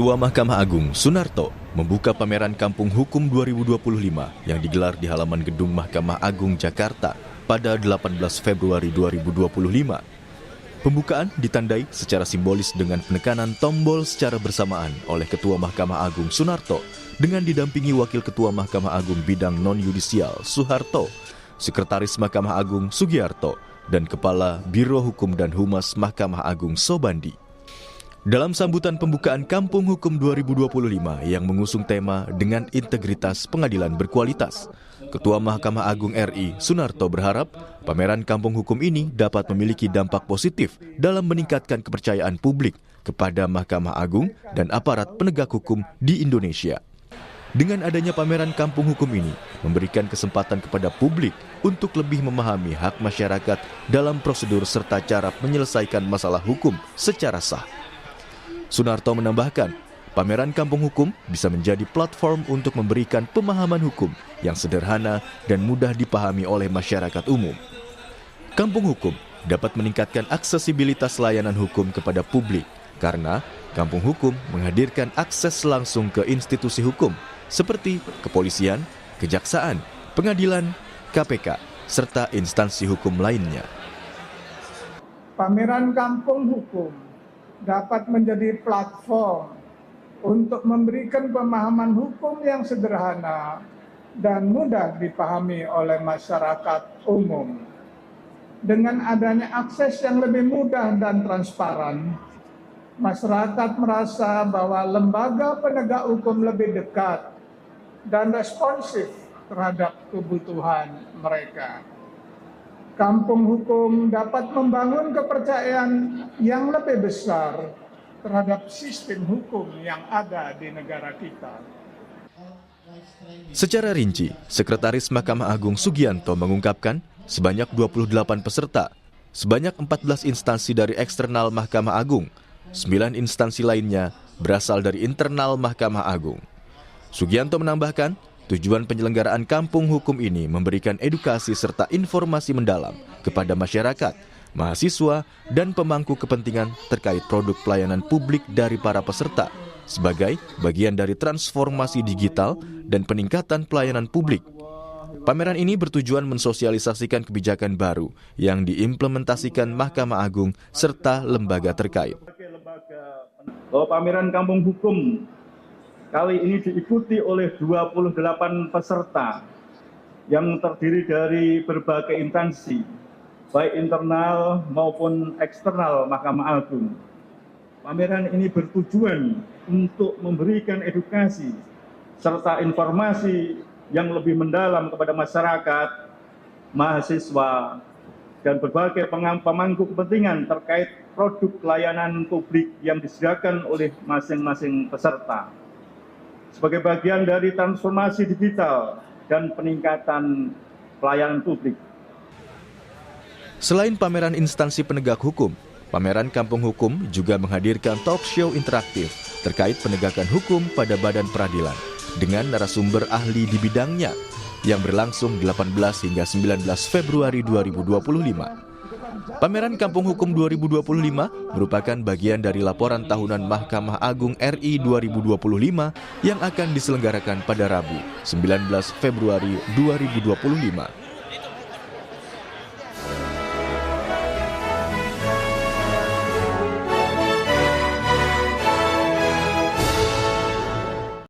Ketua Mahkamah Agung Sunarto membuka pameran Kampung Hukum 2025 yang digelar di halaman gedung Mahkamah Agung Jakarta pada 18 Februari 2025. Pembukaan ditandai secara simbolis dengan penekanan tombol secara bersamaan oleh Ketua Mahkamah Agung Sunarto dengan didampingi Wakil Ketua Mahkamah Agung Bidang Non-Yudisial Suharto, Sekretaris Mahkamah Agung Sugiarto, dan Kepala Biro Hukum dan Humas Mahkamah Agung Sobandi. Dalam sambutan pembukaan Kampung Hukum 2025 yang mengusung tema dengan integritas pengadilan berkualitas, Ketua Mahkamah Agung RI Sunarto berharap pameran Kampung Hukum ini dapat memiliki dampak positif dalam meningkatkan kepercayaan publik kepada Mahkamah Agung dan aparat penegak hukum di Indonesia. Dengan adanya pameran Kampung Hukum ini, memberikan kesempatan kepada publik untuk lebih memahami hak masyarakat dalam prosedur serta cara menyelesaikan masalah hukum secara sah. Sunarto menambahkan, pameran Kampung Hukum bisa menjadi platform untuk memberikan pemahaman hukum yang sederhana dan mudah dipahami oleh masyarakat umum. Kampung Hukum dapat meningkatkan aksesibilitas layanan hukum kepada publik karena Kampung Hukum menghadirkan akses langsung ke institusi hukum seperti kepolisian, kejaksaan, pengadilan, KPK, serta instansi hukum lainnya. Pameran Kampung Hukum dapat menjadi platform untuk memberikan pemahaman hukum yang sederhana dan mudah dipahami oleh masyarakat umum. Dengan adanya akses yang lebih mudah dan transparan, masyarakat merasa bahwa lembaga penegak hukum lebih dekat dan responsif terhadap kebutuhan mereka. Kampung Hukum dapat membangun kepercayaan yang lebih besar terhadap sistem hukum yang ada di negara kita. Secara rinci, Sekretaris Mahkamah Agung Sugianto mengungkapkan sebanyak 28 peserta, sebanyak 14 instansi dari eksternal Mahkamah Agung, 9 instansi lainnya berasal dari internal Mahkamah Agung. Sugianto menambahkan, tujuan penyelenggaraan Kampung Hukum ini memberikan edukasi serta informasi mendalam kepada masyarakat, mahasiswa, dan pemangku kepentingan terkait produk pelayanan publik dari para peserta sebagai bagian dari transformasi digital dan peningkatan pelayanan publik. Pameran ini bertujuan mensosialisasikan kebijakan baru yang diimplementasikan Mahkamah Agung serta lembaga terkait. Pameran Kampung Hukum kali ini diikuti oleh 28 peserta yang terdiri dari berbagai instansi, baik internal maupun eksternal Mahkamah Agung. Pameran ini bertujuan untuk memberikan edukasi serta informasi yang lebih mendalam kepada masyarakat, mahasiswa, dan berbagai pemangku kepentingan terkait produk pelayanan publik yang disediakan oleh masing-masing peserta sebagai bagian dari transformasi digital dan peningkatan pelayanan publik. Selain pameran instansi penegak hukum, pameran Kampung Hukum juga menghadirkan talk show interaktif terkait penegakan hukum pada badan peradilan dengan narasumber ahli di bidangnya yang berlangsung 18 hingga 19 Februari 2025. Pameran Kampung Hukum 2025 merupakan bagian dari laporan tahunan Mahkamah Agung RI 2025 yang akan diselenggarakan pada Rabu, 19 Februari 2025.